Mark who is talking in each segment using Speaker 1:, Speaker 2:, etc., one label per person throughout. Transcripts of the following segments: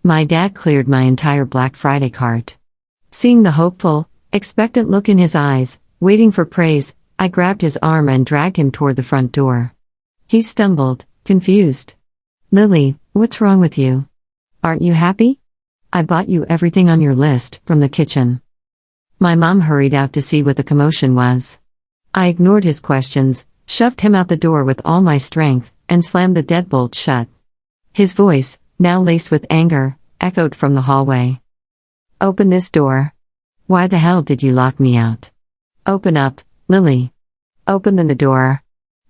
Speaker 1: My dad cleared my entire Black Friday cart. Seeing the hopeful, expectant look in his eyes, waiting for praise, I grabbed his arm and dragged him toward the front door. He stumbled, confused. "Lily, what's wrong with you? Aren't you happy? I bought you everything on your list, from the kitchen." My mom hurried out to see what the commotion was. I ignored his questions, shoved him out the door with all my strength, and slammed the deadbolt shut. His voice, now laced with anger, echoed from the hallway. "Open this door. Why the hell did you lock me out? Open up, Lily. Open the door.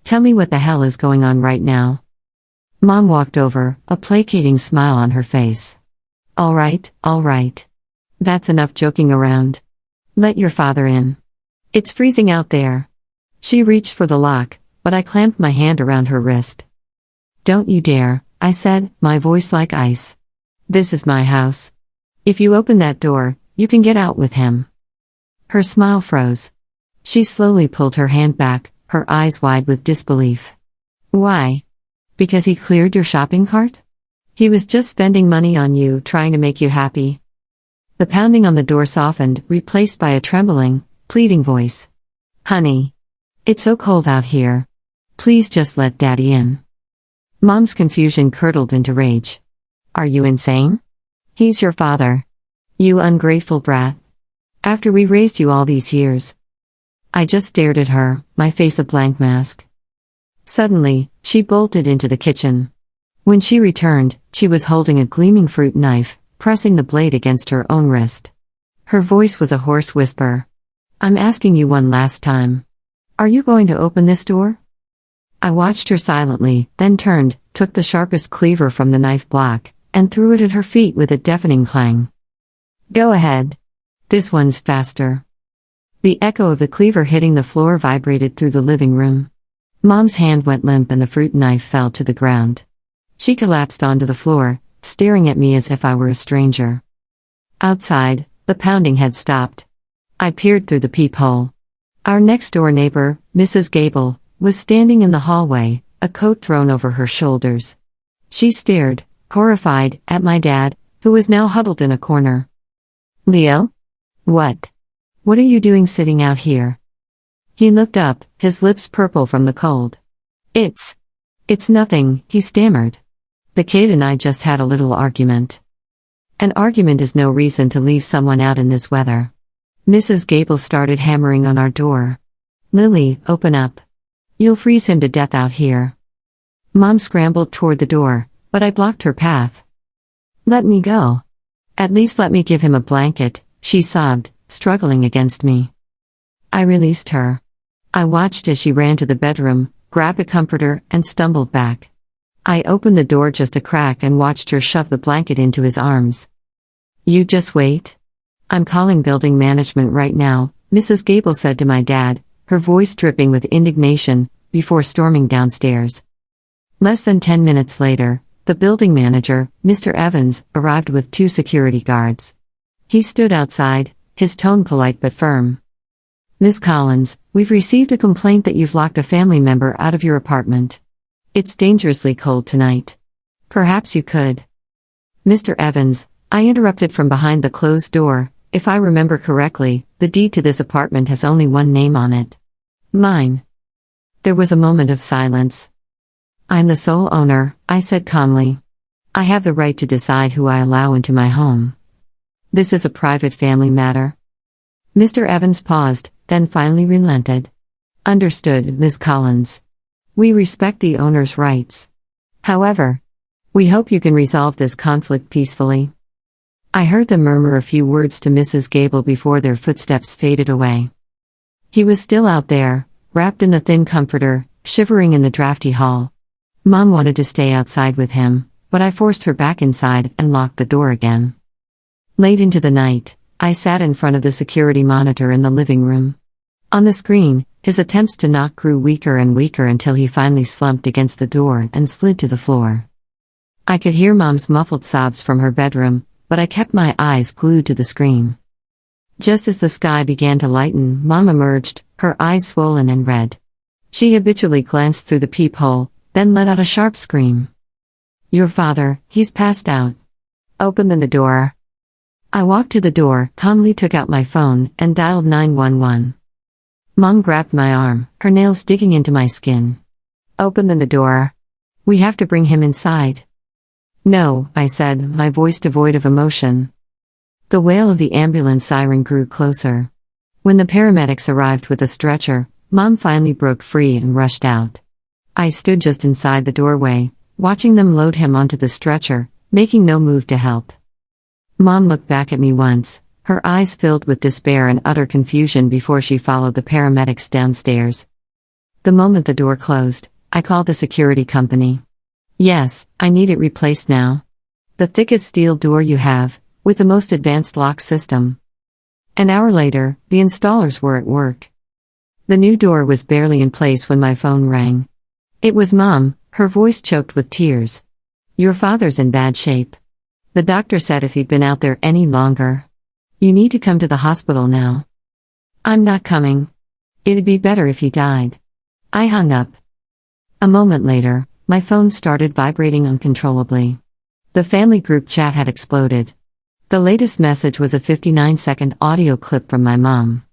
Speaker 1: Tell me what the hell is going on right now." Mom walked over, a placating smile on her face. All right. That's enough joking around. Let your father in. It's freezing out there." She reached for the lock, but I clamped my hand around her wrist. "Don't you dare," I said, my voice like ice. "This is my house. If you open that door, you can get out with him." Her smile froze. She slowly pulled her hand back, her eyes wide with disbelief. "Why? Because he cleared your shopping cart? He was just spending money on you, trying to make you happy." The pounding on the door softened, replaced by a trembling, pleading voice. "Honey. It's so cold out here. Please just let Daddy in." Mom's confusion curdled into rage. "Are you insane? He's your father. You ungrateful brat. After we raised you all these years." I just stared at her, my face a blank mask. Suddenly, she bolted into the kitchen. When she returned, she was holding a gleaming fruit knife, pressing the blade against her own wrist. Her voice was a hoarse whisper. "I'm asking you one last time. Are you going to open this door?" I watched her silently, then turned, took the sharpest cleaver from the knife block, and threw it at her feet with a deafening clang. "Go ahead. This one's faster." The echo of the cleaver hitting the floor vibrated through the living room. Mom's hand went limp and the fruit knife fell to the ground. She collapsed onto the floor, staring at me as if I were a stranger. Outside, the pounding had stopped. I peered through the peephole. Our next-door neighbor, Mrs. Gable, was standing in the hallway, a coat thrown over her shoulders. She stared, horrified, at my dad, who was now huddled in a corner. "Leo? What? What are you doing sitting out here?" He looked up, his lips purple from the cold. It's nothing," he stammered. "The kid and I just had a little argument." An argument is no reason to leave someone out in this weather. Mrs. Gable started hammering on our door. "Lily, open up. You'll freeze him to death out here." Mom scrambled toward the door, but I blocked her path. "Let me go. At least let me give him a blanket," she sobbed, struggling against me. I released her. I watched as she ran to the bedroom, grabbed a comforter, and stumbled back. I opened the door just a crack and watched her shove the blanket into his arms. "You just wait. I'm calling building management right now," Mrs. Gable said to my dad, her voice dripping with indignation, before storming downstairs. Less than 10 minutes later, the building manager, Mr. Evans, arrived with 2 security guards. He stood outside, his tone polite but firm. "Miss Collins, we've received a complaint that you've locked a family member out of your apartment. It's dangerously cold tonight. Perhaps you could—" "Mr. Evans," I interrupted from behind the closed door, "if I remember correctly, the deed to this apartment has only one name on it. Mine." There was a moment of silence. "I'm the sole owner," I said calmly. "I have the right to decide who I allow into my home. This is a private family matter." Mr. Evans paused, then finally relented. "Understood, Ms. Collins. We respect the owner's rights. However, we hope you can resolve this conflict peacefully." I heard them murmur a few words to Mrs. Gable before their footsteps faded away. He was still out there, wrapped in the thin comforter, shivering in the drafty hall. Mom wanted to stay outside with him, but I forced her back inside and locked the door again. Late into the night, I sat in front of the security monitor in the living room. On the screen, his attempts to knock grew weaker and weaker until he finally slumped against the door and slid to the floor. I could hear Mom's muffled sobs from her bedroom, but I kept my eyes glued to the screen. Just as the sky began to lighten, Mom emerged, her eyes swollen and red. She habitually glanced through the peephole, then let out a sharp scream. "Your father, he's passed out. Open the door. I walked to the door, calmly took out my phone, and dialed 911. Mom grabbed my arm, her nails digging into my skin. Open the door. We have to bring him inside. No, I said, my voice devoid of emotion. The wail of the ambulance siren grew closer. When the paramedics arrived with a stretcher, Mom finally broke free and rushed out. I stood just inside the doorway, watching them load him onto the stretcher, making no move to help. Mom looked back at me once, her eyes filled with despair and utter confusion before she followed the paramedics downstairs. The moment the door closed, I called the security company. Yes, I need it replaced now. The thickest steel door you have, with the most advanced lock system. An hour later, the installers were at work. The new door was barely in place when my phone rang. It was Mom, her voice choked with tears. Your father's in bad shape. The doctor said if he'd been out there any longer. You need to come to the hospital now. I'm not coming. It'd be better if he died. I hung up. A moment later, my phone started vibrating uncontrollably. The family group chat had exploded. The latest message was a 59-second audio clip from my mom.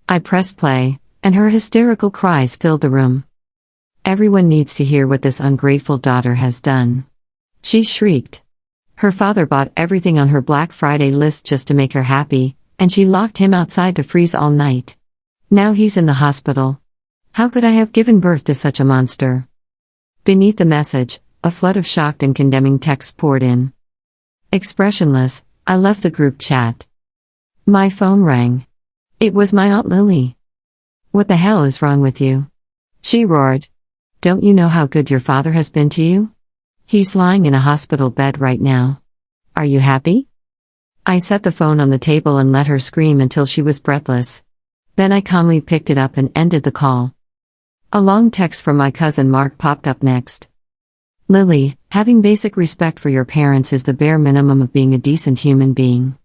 Speaker 1: I pressed play, and her hysterical cries filled the room. Everyone needs to hear what this ungrateful daughter has done. She shrieked. Her father bought everything on her Black Friday list just to make her happy, and she locked him outside to freeze all night. Now he's in the hospital. How could I have given birth to such a monster? Beneath the message, a flood of shocked and condemning texts poured in. Expressionless, I left the group chat. My phone rang. It was my Aunt Lily. What the hell is wrong with you? She roared. Don't you know how good your father has been to you? He's lying in a hospital bed right now. Are you happy? I set the phone on the table and let her scream until she was breathless. Then I calmly picked it up and ended the call. A long text from my cousin Mark popped up next. Lily, having basic respect for your parents is the bare minimum of being a decent human being.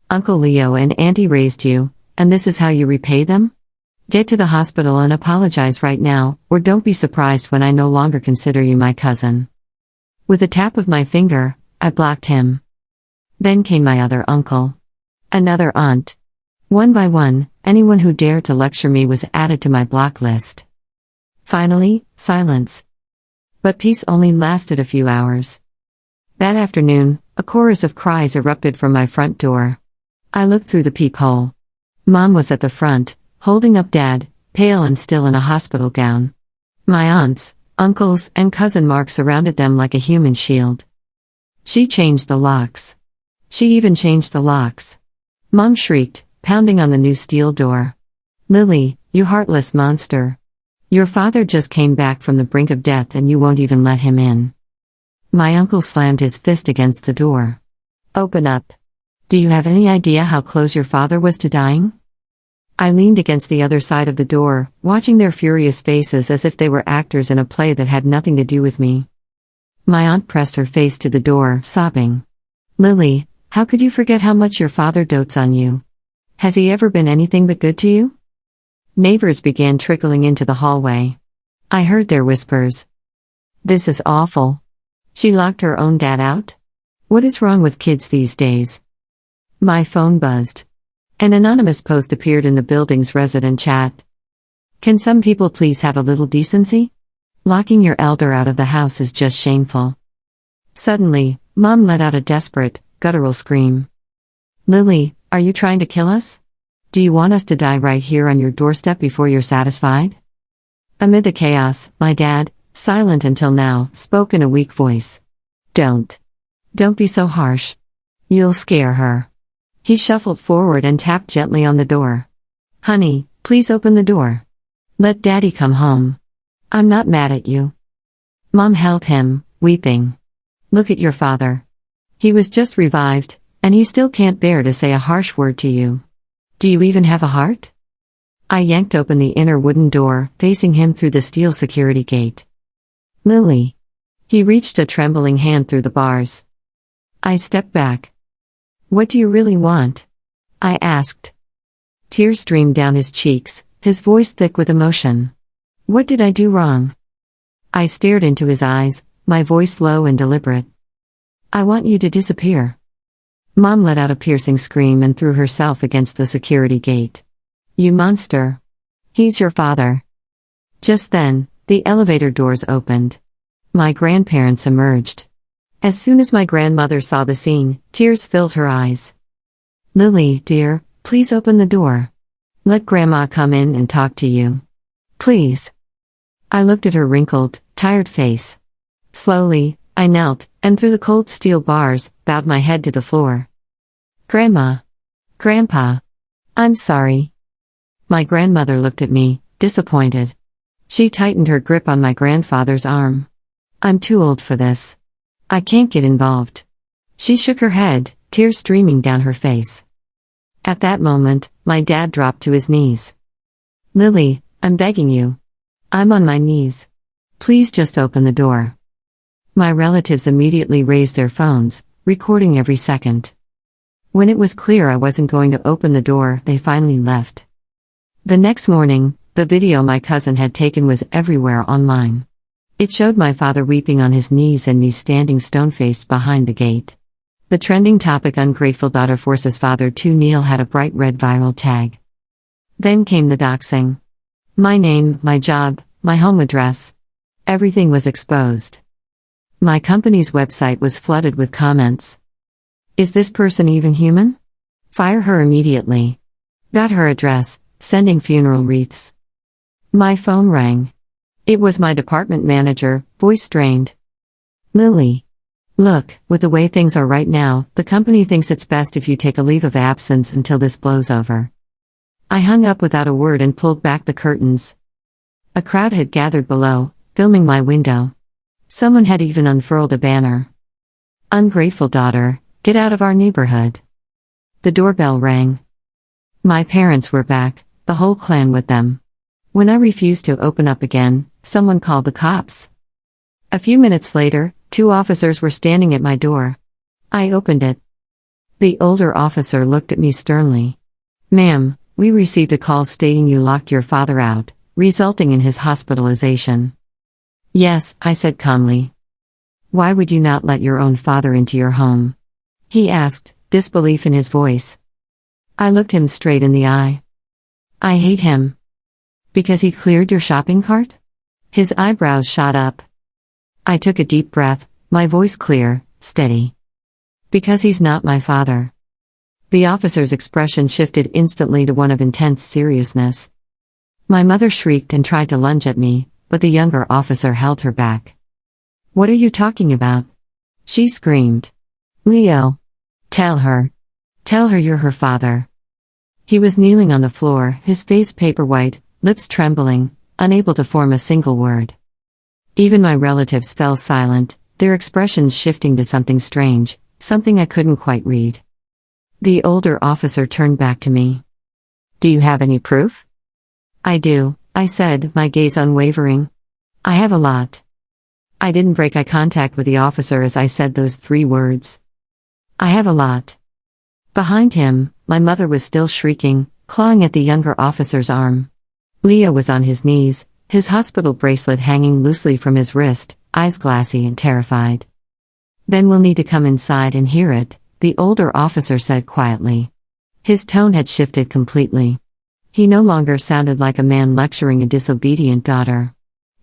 Speaker 1: Uncle Leo and Auntie raised you, and this is how you repay them? Get to the hospital and apologize right now, or don't be surprised when I no longer consider you my cousin. With a tap of my finger, I blocked him. Then came my other uncle. Another aunt. One by one, anyone who dared to lecture me was added to my block list. Finally, silence. But peace only lasted a few hours. That afternoon, a chorus of cries erupted from my front door. I looked through the peephole. Mom was at the front, holding up Dad, pale and still in a hospital gown. My aunts, uncles, and cousin Mark surrounded them like a human shield. She changed the locks. She even changed the locks. Mom shrieked, pounding on the new steel door. Lily, you heartless monster. Your father just came back from the brink of death and you won't even let him in. My uncle slammed his fist against the door. Open up. Do you have any idea how close your father was to dying? I leaned against the other side of the door, watching their furious faces as if they were actors in a play that had nothing to do with me. My aunt pressed her face to the door, sobbing. Lily, how could you forget how much your father dotes on you? Has he ever been anything but good to you? Neighbors began trickling into the hallway. I heard their whispers. This is awful. She locked her own dad out? What is wrong with kids these days? My phone buzzed. An anonymous post appeared in the building's resident chat. Can some people please have a little decency? Locking your elder out of the house is just shameful. Suddenly, Mom let out a desperate, guttural scream. Lily, are you trying to kill us? Do you want us to die right here on your doorstep before you're satisfied? Amid the chaos, my dad, silent until now, spoke in a weak voice. Don't be so harsh. You'll scare her. He shuffled forward and tapped gently on the door. Honey, please open the door. Let Daddy come home. I'm not mad at you. Mom held him, weeping. Look at your father. He was just revived, and he still can't bear to say a harsh word to you. Do you even have a heart? I yanked open the inner wooden door, facing him through the steel security gate. Lily. He reached a trembling hand through the bars. I stepped back. What do you really want? I asked. Tears streamed down his cheeks, his voice thick with emotion. What did I do wrong? I stared into his eyes, my voice low and deliberate. I want you to disappear. Mom let out a piercing scream and threw herself against the security gate. "You monster! He's your father!" Just then, the elevator doors opened. My grandparents emerged. As soon as my grandmother saw the scene, tears filled her eyes. "Lily, dear, please open the door. Let Grandma come in and talk to you. Please." I looked at her wrinkled, tired face. Slowly, I knelt, and through the cold steel bars, bowed my head to the floor. "Grandma. Grandpa. I'm sorry." My grandmother looked at me, disappointed. She tightened her grip on my grandfather's arm. "I'm too old for this. I can't get involved." She shook her head, tears streaming down her face. At that moment, my dad dropped to his knees. "Lily, I'm begging you. I'm on my knees. Please just open the door." My relatives immediately raised their phones, recording every second. When it was clear I wasn't going to open the door, they finally left. The next morning, the video my cousin had taken was everywhere online. It showed my father weeping on his knees and me standing stone-faced behind the gate. The trending topic "Ungrateful daughter forces father to kneel" had a bright red viral tag. Then came the doxing. My name, my job, my home address. Everything was exposed. My company's website was flooded with comments. "Is this person even human? Fire her immediately. Got her address, sending funeral wreaths." My phone rang. It was my department manager, voice strained. "Lily. Look, with the way things are right now, the company thinks it's best if you take a leave of absence until this blows over." I hung up without a word and pulled back the curtains. A crowd had gathered below, filming my window. Someone had even unfurled a banner. "Ungrateful daughter, get out of our neighborhood." The doorbell rang. My parents were back, the whole clan with them. When I refused to open up again, someone called the cops. A few minutes later, 2 officers were standing at my door. I opened it. The older officer looked at me sternly. "Ma'am, we received a call stating you locked your father out, resulting in his hospitalization." "Yes," I said calmly. "Why would you not let your own father into your home?" he asked, disbelief in his voice. I looked him straight in the eye. "I hate him." "Because he cleared your shopping cart?" His eyebrows shot up. I took a deep breath, my voice clear, steady. "Because he's not my father." The officer's expression shifted instantly to one of intense seriousness. My mother shrieked and tried to lunge at me, but the younger officer held her back. "What are you talking about?" she screamed. "Leo. Tell her. Tell her you're her father." He was kneeling on the floor, his face paper white, lips trembling, unable to form a single word. Even my relatives fell silent, their expressions shifting to something strange, something I couldn't quite read. The older officer turned back to me. "Do you have any proof?" "I do," I said, my gaze unwavering. "I have a lot." I didn't break eye contact with the officer as I said those 3 words. "I have a lot." Behind him, my mother was still shrieking, clawing at the younger officer's arm. Leo was on his knees, his hospital bracelet hanging loosely from his wrist, eyes glassy and terrified. "Then we'll need to come inside and hear it," the older officer said quietly. His tone had shifted completely. He no longer sounded like a man lecturing a disobedient daughter.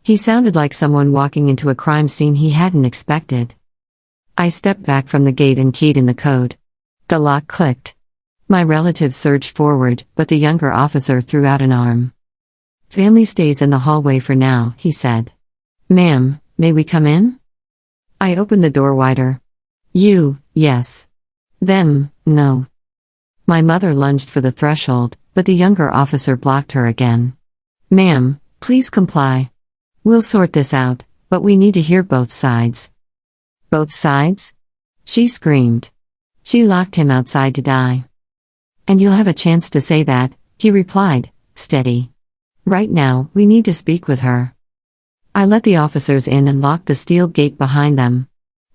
Speaker 1: He sounded like someone walking into a crime scene he hadn't expected. I stepped back from the gate and keyed in the code. The lock clicked. My relatives surged forward, but the younger officer threw out an arm. "Family stays in the hallway for now," he said. "Ma'am, may we come in?" I opened the door wider. "You, yes. Them, no." My mother lunged for the threshold, but the younger officer blocked her again. "Ma'am, please comply. We'll sort this out, but we need to hear both sides." "Both sides?" she screamed. "She locked him outside to die." "And you'll have a chance to say that," he replied, steady. "Right now, we need to speak with her." I let the officers in and locked the steel gate behind them.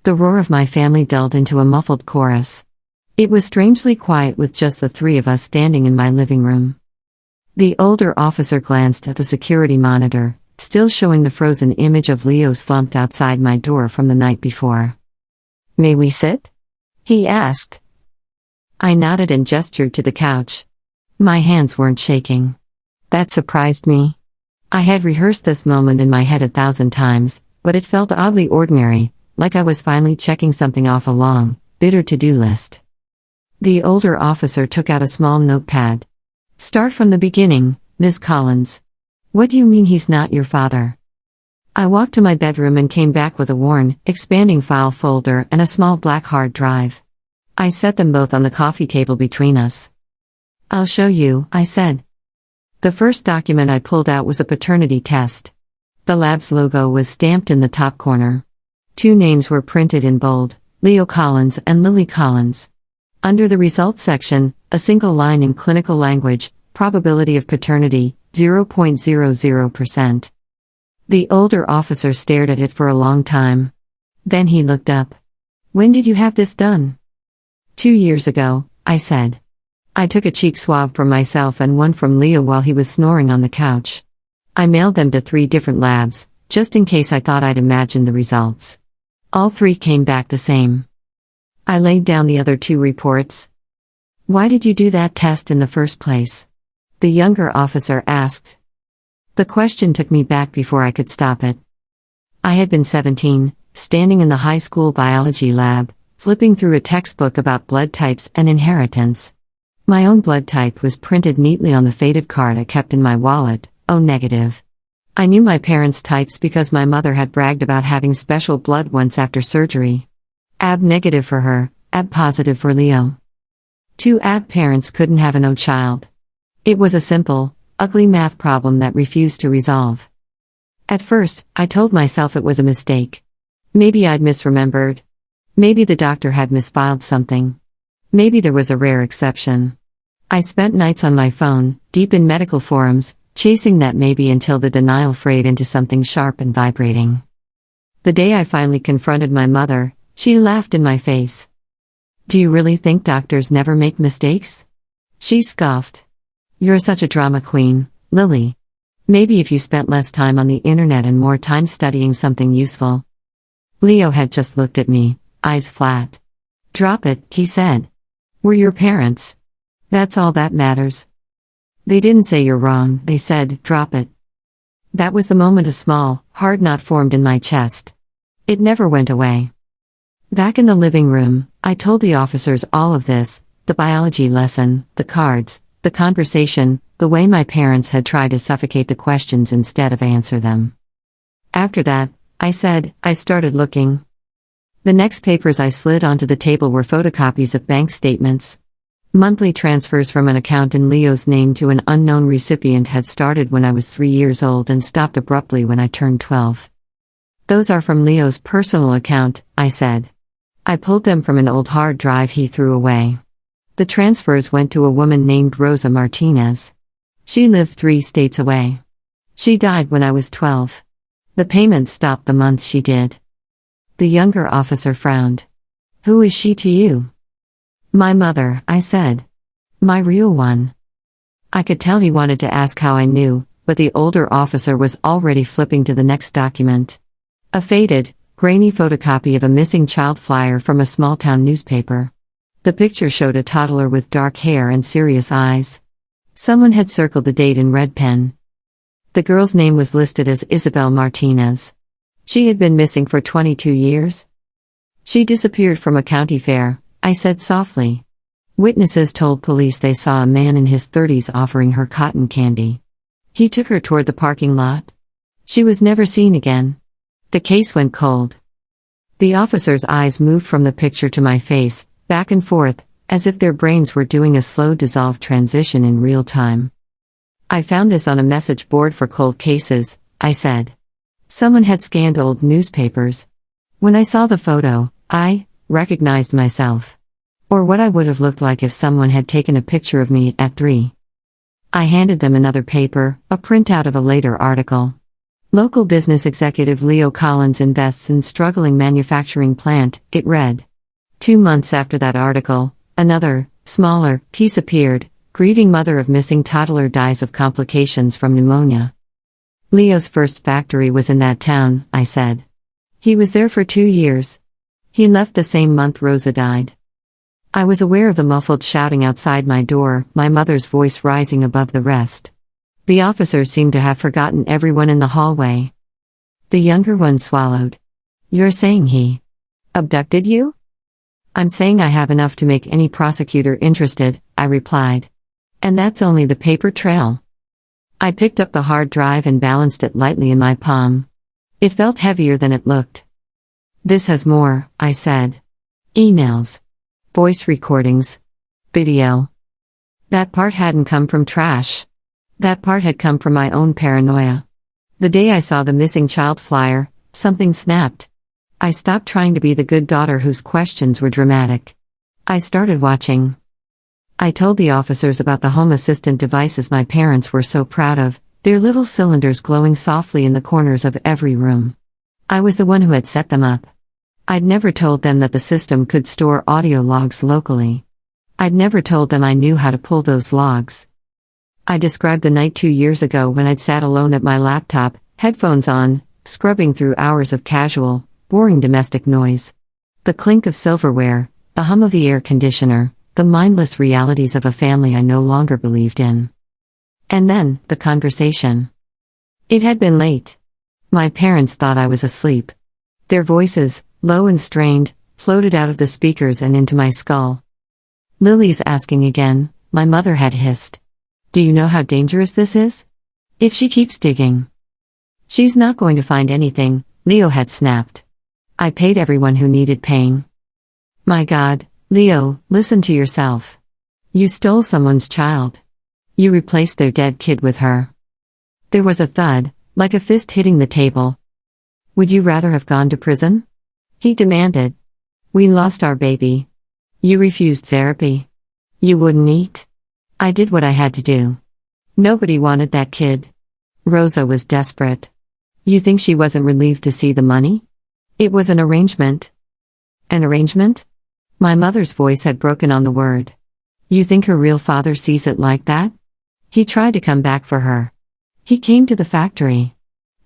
Speaker 1: The roar of my family dulled into a muffled chorus. It was strangely quiet with just the 3 of us standing in my living room. The older officer glanced at the security monitor, still showing the frozen image of Leo slumped outside my door from the night before. "May we sit?" he asked. I nodded and gestured to the couch. My hands weren't shaking. That surprised me. I had rehearsed this moment in my head 1,000 times, but it felt oddly ordinary, like I was finally checking something off a long, bitter to-do list. The older officer took out a small notepad. Start from the beginning, Miss Collins. What do you mean he's not your father? I walked to my bedroom and came back with a worn, expanding file folder and a small black hard drive. I set them both on the coffee table between us. I'll show you, I said. The first document I pulled out was a paternity test. The lab's logo was stamped in the top corner. 2 names were printed in bold, Leo Collins and Lily Collins. Under the results section, a single line in clinical language, probability of paternity, 0.00%. The older officer stared at it for a long time. Then he looked up. When did you have this done? 2 years ago, I said. I took a cheek swab from myself and one from Leo while he was snoring on the couch. I mailed them to 3 different labs, just in case I thought I'd imagined the results. All 3 came back the same. I laid down the other 2 reports. Why did you do that test in the first place? The younger officer asked. The question took me back before I could stop it. I had been 17, standing in the high school biology lab, flipping through a textbook about blood types and inheritance. My own blood type was printed neatly on the faded card I kept in my wallet, O negative. I knew my parents' types because my mother had bragged about having special blood once after surgery. AB negative for her, AB positive for Leo. 2 AB parents couldn't have an O child. It was a simple, ugly math problem that refused to resolve. At first, I told myself it was a mistake. Maybe I'd misremembered. Maybe the doctor had misfiled something. Maybe there was a rare exception. I spent nights on my phone, deep in medical forums, chasing that maybe until the denial frayed into something sharp and vibrating. The day I finally confronted my mother, she laughed in my face. Do you really think doctors never make mistakes? She scoffed. You're such a drama queen, Lily. Maybe if you spent less time on the internet and more time studying something useful. Leo had just looked at me, eyes flat. Drop it, he said. We're your parents. That's all that matters. They didn't say you're wrong, they said, drop it. That was the moment a small, hard knot formed in my chest. It never went away. Back in the living room, I told the officers all of this, the biology lesson, the cards, the conversation, the way my parents had tried to suffocate the questions instead of answer them. After that, I said, I started looking. The next papers I slid onto the table were photocopies of bank statements. Monthly transfers from an account in Leo's name to an unknown recipient had started when I was 3 years old and stopped abruptly when I turned 12. Those are from Leo's personal account, I said. I pulled them from an old hard drive he threw away. The transfers went to a woman named Rosa Martinez. She lived 3 states away. She died when I was 12. The payments stopped the month she did. The younger officer frowned. Who is she to you? My mother, I said. My real one. I could tell he wanted to ask how I knew, but the older officer was already flipping to the next document. A faded, grainy photocopy of a missing child flyer from a small-town newspaper. The picture showed a toddler with dark hair and serious eyes. Someone had circled the date in red pen. The girl's name was listed as Isabel Martinez. She had been missing for 22 years. She disappeared from a county fair, I said softly. Witnesses told police they saw a man in his 30s offering her cotton candy. He took her toward the parking lot. She was never seen again. The case went cold. The officer's eyes moved from the picture to my face, back and forth, as if their brains were doing a slow dissolve transition in real time. I found this on a message board for cold cases, I said. Someone had scanned old newspapers. When I saw the photo, I recognized myself. Or what I would have looked like if someone had taken a picture of me at 3. I handed them another paper, a printout of a later article. Local business executive Leo Collins invests in struggling manufacturing plant, it read. 2 months after that article, another, smaller, piece appeared, grieving mother of missing toddler dies of complications from pneumonia. Leo's first factory was in that town, I said. He was there for 2 years. He left the same month Rosa died. I was aware of the muffled shouting outside my door, my mother's voice rising above the rest. The officers seemed to have forgotten everyone in the hallway. The younger one swallowed. "You're saying he abducted you?" "I'm saying I have enough to make any prosecutor interested," I replied. "And that's only the paper trail." I picked up the hard drive and balanced it lightly in my palm. It felt heavier than it looked. "This has more," I said. "Emails. Voice recordings. Video." That part hadn't come from trash. That part had come from my own paranoia. The day I saw the missing child flyer, something snapped. I stopped trying to be the good daughter whose questions were dramatic. I started watching. I told the officers about the home assistant devices my parents were so proud of, their little cylinders glowing softly in the corners of every room. I was the one who had set them up. I'd never told them that the system could store audio logs locally. I'd never told them I knew how to pull those logs. I described the night 2 years ago when I'd sat alone at my laptop, headphones on, scrubbing through hours of casual, boring domestic noise. The clink of silverware, the hum of the air conditioner, the mindless realities of a family I no longer believed in. And then, the conversation. It had been late. My parents thought I was asleep. Their voices, low and strained, floated out of the speakers and into my skull. "Lily's asking again," my mother had hissed. "Do you know how dangerous this is? If she keeps digging, she's not going to find anything," Leo had snapped. "I paid everyone who needed paying." My God, Leo, listen to yourself. You stole someone's child. You replaced their dead kid with her. There was a thud, like a fist hitting the table. "Would you rather have gone to prison?" he demanded. "We lost our baby. You refused therapy. You wouldn't eat. I did what I had to do. Nobody wanted that kid. Rosa was desperate. You think she wasn't relieved to see the money? It was an arrangement." "An arrangement?" My mother's voice had broken on the word. "You think her real father sees it like that? He tried to come back for her. He came to the factory.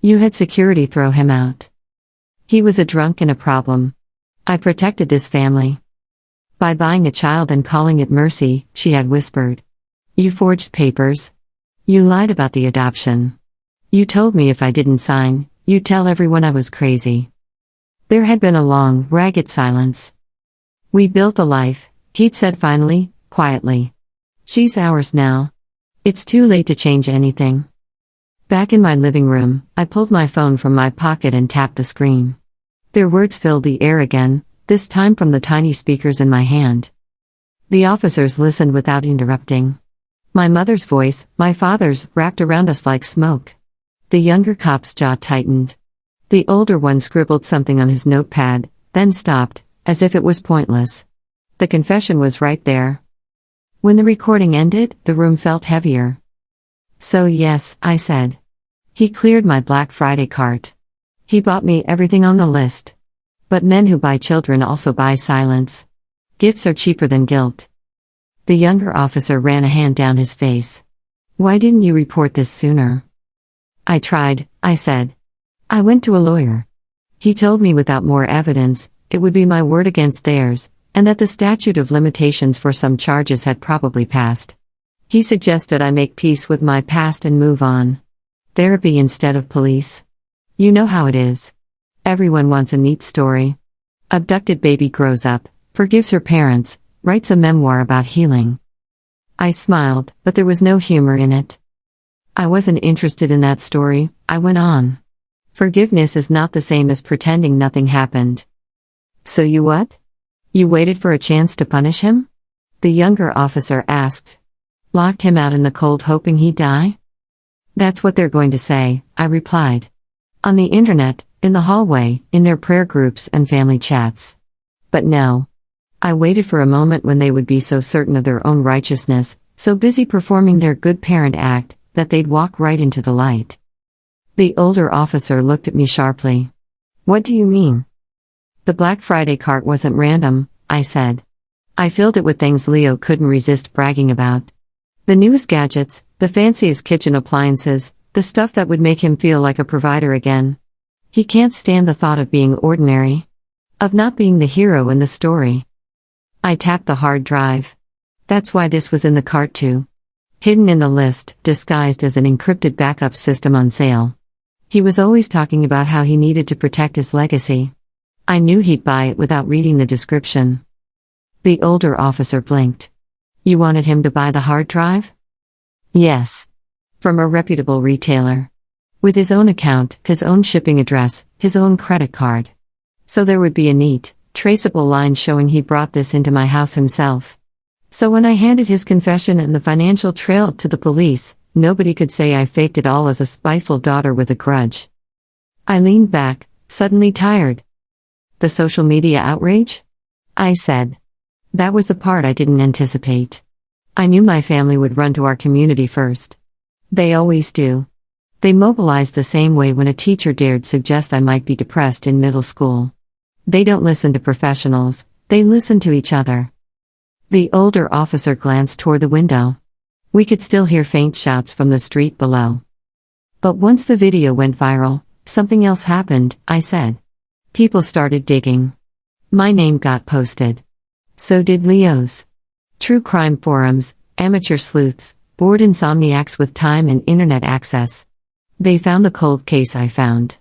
Speaker 1: You had security throw him out. He was a drunk and a problem. I protected this family by buying a child and calling it mercy," she had whispered. "You forged papers. You lied about the adoption. You told me if I didn't sign, you'd tell everyone I was crazy." There had been a long, ragged silence. "We built a life," Keith said finally, quietly. "She's ours now. It's too late to change anything." Back in my living room, I pulled my phone from my pocket and tapped the screen. Their words filled the air again, this time from the tiny speakers in my hand. The officers listened without interrupting. My mother's voice, my father's, wrapped around us like smoke. The younger cop's jaw tightened. The older one scribbled something on his notepad, then stopped, as if it was pointless. The confession was right there. When the recording ended, the room felt heavier. "So yes," I said. "He cleared my Black Friday cart. He bought me everything on the list. But men who buy children also buy silence. Gifts are cheaper than guilt." The younger officer ran a hand down his face. "Why didn't you report this sooner?" "I tried," I said. "I went to a lawyer. He told me without more evidence, it would be my word against theirs, and that the statute of limitations for some charges had probably passed. He suggested I make peace with my past and move on. Therapy instead of police. You know how it is. Everyone wants a neat story. Abducted baby grows up, forgives her parents, writes a memoir about healing." I smiled, but there was no humor in it. "I wasn't interested in that story," I went on. "Forgiveness is not the same as pretending nothing happened." "So you what? You waited for a chance to punish him?" the younger officer asked. "Locked him out in the cold hoping he'd die?" "That's what they're going to say," I replied. "On the internet, in the hallway, in their prayer groups and family chats. But no. I waited for a moment when they would be so certain of their own righteousness, so busy performing their good parent act, that they'd walk right into the light." The older officer looked at me sharply. "What do you mean?" "The Black Friday cart wasn't random," I said. "I filled it with things Leo couldn't resist bragging about. The newest gadgets, the fanciest kitchen appliances, the stuff that would make him feel like a provider again. He can't stand the thought of being ordinary. Of not being the hero in the story." I tapped the hard drive. That's why this was in the cart too. Hidden in the list, disguised as an encrypted backup system on sale. He was always talking about how he needed to protect his legacy. I knew he'd buy it without reading the description. The older officer blinked. You wanted him to buy the hard drive? Yes. From a reputable retailer. With his own account, his own shipping address, his own credit card. So there would be a neat, traceable line showing he brought this into my house himself. So when I handed his confession and the financial trail to the police, nobody could say I faked it all as a spiteful daughter with a grudge. I leaned back, suddenly tired. The social media outrage? I said. That was the part I didn't anticipate. I knew my family would run to our community first. They always do. They mobilized the same way when a teacher dared suggest I might be depressed in middle school. They don't listen to professionals, they listen to each other. The older officer glanced toward the window. We could still hear faint shouts from the street below. But once the video went viral, something else happened, I said. People started digging. My name got posted. So did Leo's. True crime forums, amateur sleuths, bored insomniacs with time and internet access. They found the cold case I found.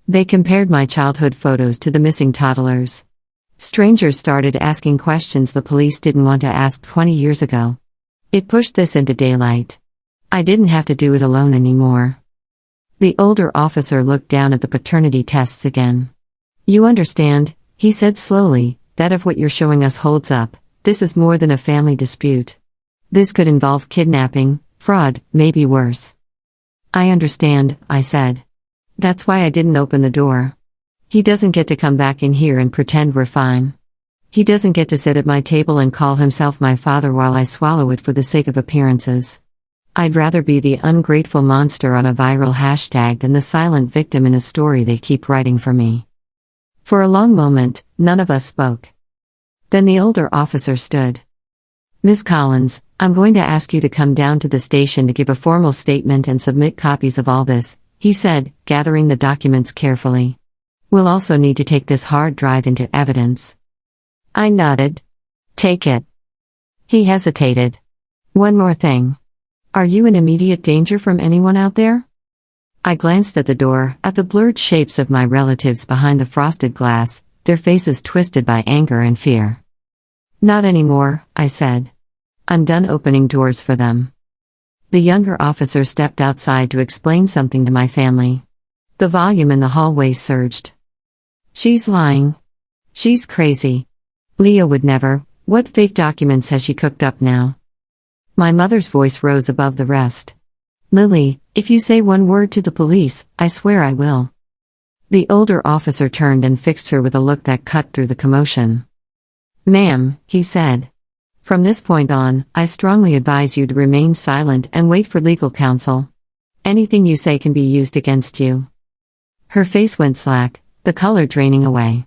Speaker 1: They compared my childhood photos to the missing toddlers. Strangers started asking questions the police didn't want to ask 20 years ago. It pushed this into daylight. I didn't have to do it alone anymore. The older officer looked down at the paternity tests again. You understand, he said slowly, that if what you're showing us holds up, this is more than a family dispute. This could involve kidnapping, fraud, maybe worse. I understand, I said. That's why I didn't open the door. He doesn't get to come back in here and pretend we're fine. He doesn't get to sit at my table and call himself my father while I swallow it for the sake of appearances. I'd rather be the ungrateful monster on a viral hashtag than the silent victim in a story they keep writing for me. For a long moment, none of us spoke. Then the older officer stood. Miss Collins, I'm going to ask you to come down to the station to give a formal statement and submit copies of all this, he said, gathering the documents carefully. We'll also need to take this hard drive into evidence. I nodded. Take it. He hesitated. One more thing. Are you in immediate danger from anyone out there? I glanced at the door, at the blurred shapes of my relatives behind the frosted glass, their faces twisted by anger and fear. Not anymore, I said. I'm done opening doors for them. The younger officer stepped outside to explain something to my family. The volume in the hallway surged. She's lying. She's crazy. Leo would never. What fake documents has she cooked up now? My mother's voice rose above the rest. Lily, if you say one word to the police, I swear I will. The older officer turned and fixed her with a look that cut through the commotion. Ma'am, he said. From this point on, I strongly advise you to remain silent and wait for legal counsel. Anything you say can be used against you. Her face went slack, the color draining away.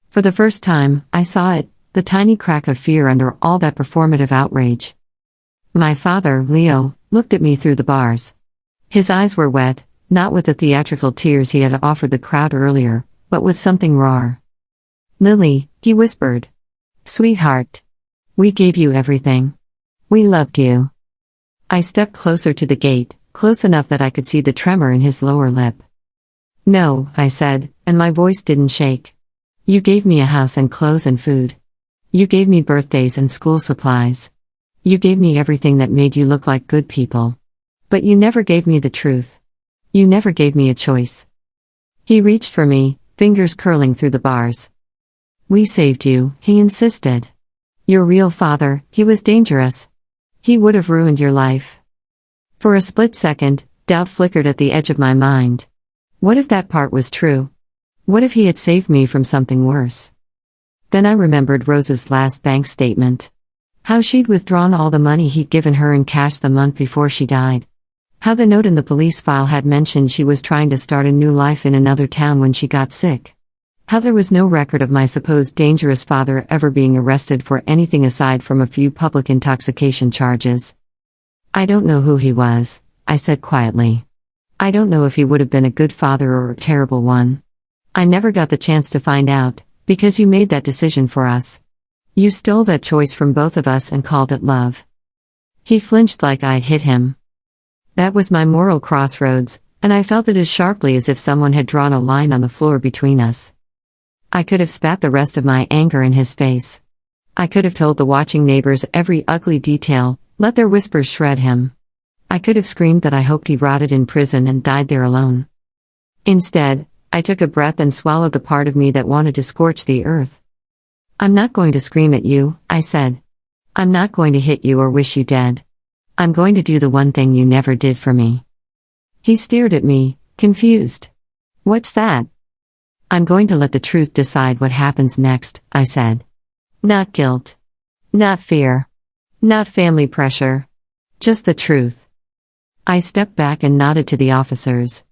Speaker 1: For the first time, I saw it, the tiny crack of fear under all that performative outrage. My father, Leo, looked at me through the bars. His eyes were wet, not with the theatrical tears he had offered the crowd earlier, but with something raw. Lily, he whispered. Sweetheart. We gave you everything. We loved you. I stepped closer to the gate, close enough that I could see the tremor in his lower lip. No, I said, and my voice didn't shake. You gave me a house and clothes and food. You gave me birthdays and school supplies. You gave me everything that made you look like good people. But you never gave me the truth. You never gave me a choice. He reached for me, fingers curling through the bars. We saved you, he insisted. Your real father, he was dangerous. He would have ruined your life. For a split second, doubt flickered at the edge of my mind. What if that part was true? What if he had saved me from something worse? Then I remembered Rose's last bank statement. How she'd withdrawn all the money he'd given her in cash the month before she died. How the note in the police file had mentioned she was trying to start a new life in another town when she got sick. How there was no record of my supposed dangerous father ever being arrested for anything aside from a few public intoxication charges. I don't know who he was, I said quietly. I don't know if he would have been a good father or a terrible one. I never got the chance to find out, because you made that decision for us. You stole that choice from both of us and called it love. He flinched like I'd hit him. That was my moral crossroads, and I felt it as sharply as if someone had drawn a line on the floor between us. I could have spat the rest of my anger in his face. I could have told the watching neighbors every ugly detail, let their whispers shred him. I could have screamed that I hoped he rotted in prison and died there alone. Instead, I took a breath and swallowed the part of me that wanted to scorch the earth. I'm not going to scream at you, I said. I'm not going to hit you or wish you dead. I'm going to do the one thing you never did for me. He stared at me, confused. What's that? I'm going to let the truth decide what happens next, I said. Not guilt. Not fear. Not family pressure. Just the truth. I stepped back and nodded to the officers.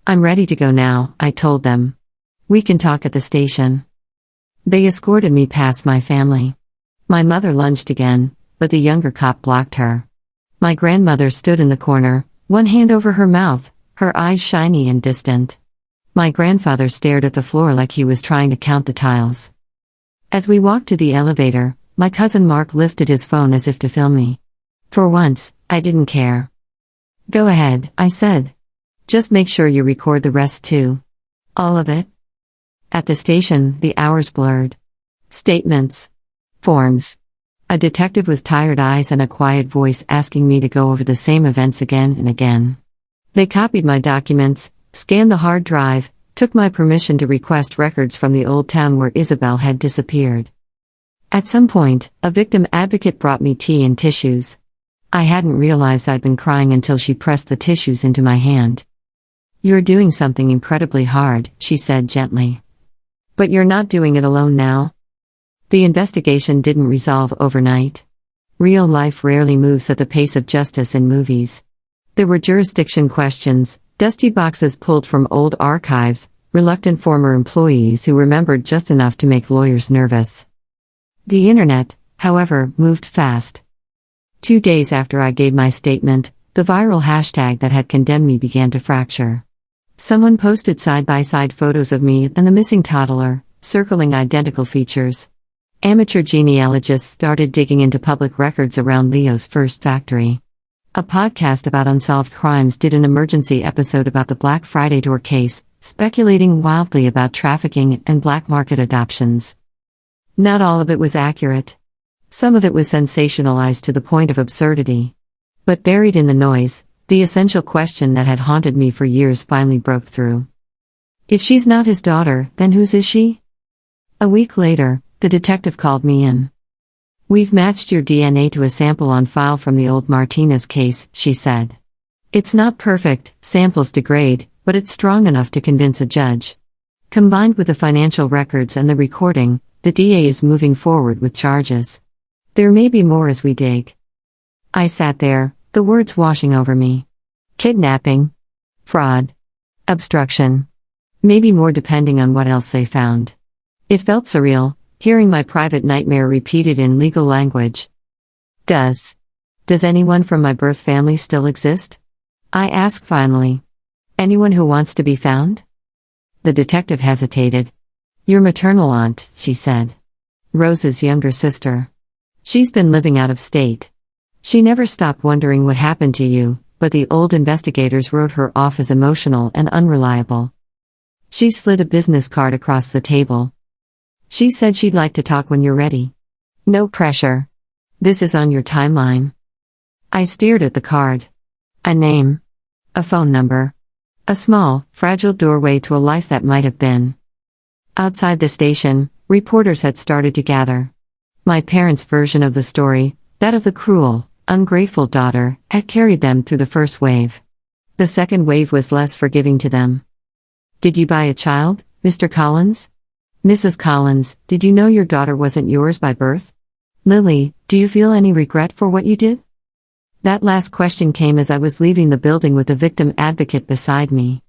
Speaker 1: I'm ready to go now, I told them. We can talk at the station. They escorted me past my family. My mother lunged again, but the younger cop blocked her. My grandmother stood in the corner, one hand over her mouth, her eyes shiny and distant. My grandfather stared at the floor like he was trying to count the tiles. As we walked to the elevator, my cousin Mark lifted his phone as if to film me. For once, I didn't care. Go ahead, I said. Just make sure you record the rest too. All of it? At the station, the hours blurred. Statements. Forms. A detective with tired eyes and a quiet voice asking me to go over the same events again and again. They copied my documents, scanned the hard drive, took my permission to request records from the old town where Isabel had disappeared. At some point, a victim advocate brought me tea and tissues. I hadn't realized I'd been crying until she pressed the tissues into my hand. You're doing something incredibly hard, she said gently. But you're not doing it alone now. The investigation didn't resolve overnight. Real life rarely moves at the pace of justice in movies. There were jurisdiction questions, dusty boxes pulled from old archives, reluctant former employees who remembered just enough to make lawyers nervous. The internet, however, moved fast. 2 days after I gave my statement, the viral hashtag that had condemned me began to fracture. Someone posted side-by-side photos of me and the missing toddler, circling identical features. Amateur genealogists started digging into public records around Leo's first factory. A podcast about unsolved crimes did an emergency episode about the Black Friday door case, speculating wildly about trafficking and black market adoptions. Not all of it was accurate. Some of it was sensationalized to the point of absurdity. But buried in the noise, the essential question that had haunted me for years finally broke through. If she's not his daughter, then whose is she? A week later, the detective called me in. We've matched your DNA to a sample on file from the old Martinez case, she said. It's not perfect, samples degrade, but it's strong enough to convince a judge. Combined with the financial records and the recording, the DA is moving forward with charges. There may be more as we dig. I sat there, the words washing over me. Kidnapping. Fraud. Obstruction. Maybe more depending on what else they found. It felt surreal, hearing my private nightmare repeated in legal language. Does anyone from my birth family still exist? I asked finally. Anyone who wants to be found? The detective hesitated. Your maternal aunt, she said. Rose's younger sister. She's been living out of state. She never stopped wondering what happened to you, but the old investigators wrote her off as emotional and unreliable. She slid a business card across the table. She said she'd like to talk when you're ready. No pressure. This is on your timeline. I stared at the card. A name. A phone number. A small, fragile doorway to a life that might have been. Outside the station, reporters had started to gather. My parents' version of the story, that of the cruel, ungrateful daughter, had carried them through the first wave. The second wave was less forgiving to them. Did you buy a child, Mr. Collins? Mrs. Collins, did you know your daughter wasn't yours by birth? Lily, do you feel any regret for what you did? That last question came as I was leaving the building with the victim advocate beside me.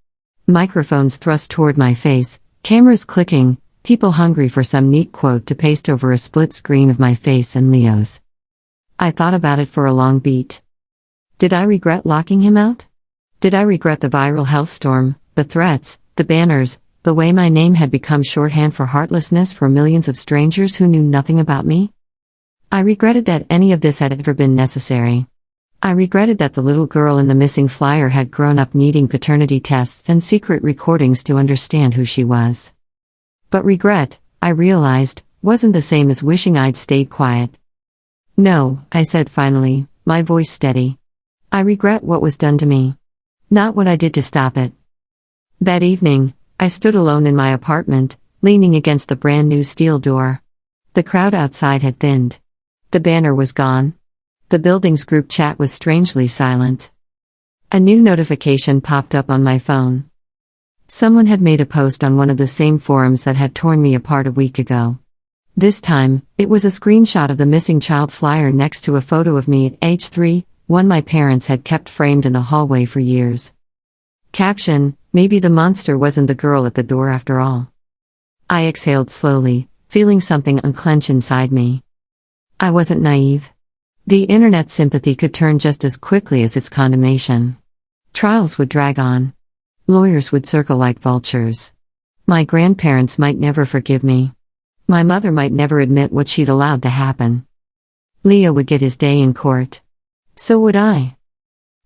Speaker 1: Microphones thrust toward my face, cameras clicking, people hungry for some neat quote to paste over a split screen of my face and Leo's. I thought about it for a long beat. Did I regret locking him out? Did I regret the viral hellstorm, the threats, the banners, the way my name had become shorthand for heartlessness for millions of strangers who knew nothing about me. I regretted that any of this had ever been necessary. I regretted that the little girl in the missing flyer had grown up needing paternity tests and secret recordings to understand who she was. But regret, I realized, wasn't the same as wishing I'd stayed quiet. No, I said finally, my voice steady. I regret what was done to me. Not what I did to stop it. That evening, I stood alone in my apartment, leaning against the brand new steel door. The crowd outside had thinned. The banner was gone. The building's group chat was strangely silent. A new notification popped up on my phone. Someone had made a post on one of the same forums that had torn me apart a week ago. This time, it was a screenshot of the missing child flyer next to a photo of me at age 3, one my parents had kept framed in the hallway for years. Caption: maybe the monster wasn't the girl at the door after all. I exhaled slowly, feeling something unclench inside me. I wasn't naive. The internet's sympathy could turn just as quickly as its condemnation. Trials would drag on. Lawyers would circle like vultures. My grandparents might never forgive me. My mother might never admit what she'd allowed to happen. Leo would get his day in court. So would I.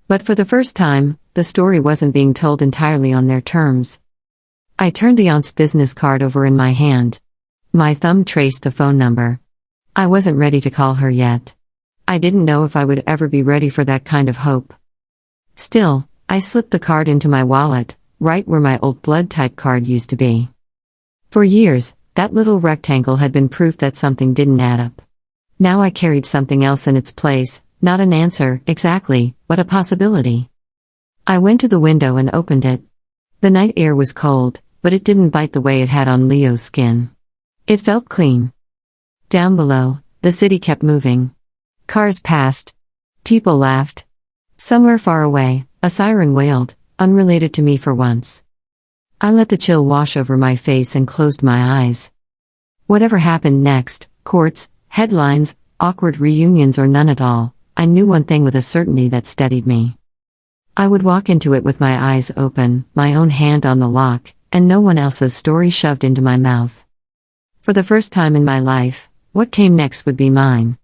Speaker 1: But for the first time, the story wasn't being told entirely on their terms. I turned the aunt's business card over in my hand. My thumb traced the phone number. I wasn't ready to call her yet. I didn't know if I would ever be ready for that kind of hope. Still, I slipped the card into my wallet, right where my old blood type card used to be. For years, that little rectangle had been proof that something didn't add up. Now I carried something else in its place, not an answer, exactly, but a possibility. I went to the window and opened it. The night air was cold, but it didn't bite the way it had on Leo's skin. It felt clean. Down below, the city kept moving. Cars passed. People laughed. Somewhere far away, a siren wailed, unrelated to me for once. I let the chill wash over my face and closed my eyes. Whatever happened next, courts, headlines, awkward reunions or none at all, I knew one thing with a certainty that steadied me. I would walk into it with my eyes open, my own hand on the lock, and no one else's story shoved into my mouth. For the first time in my life, what came next would be mine.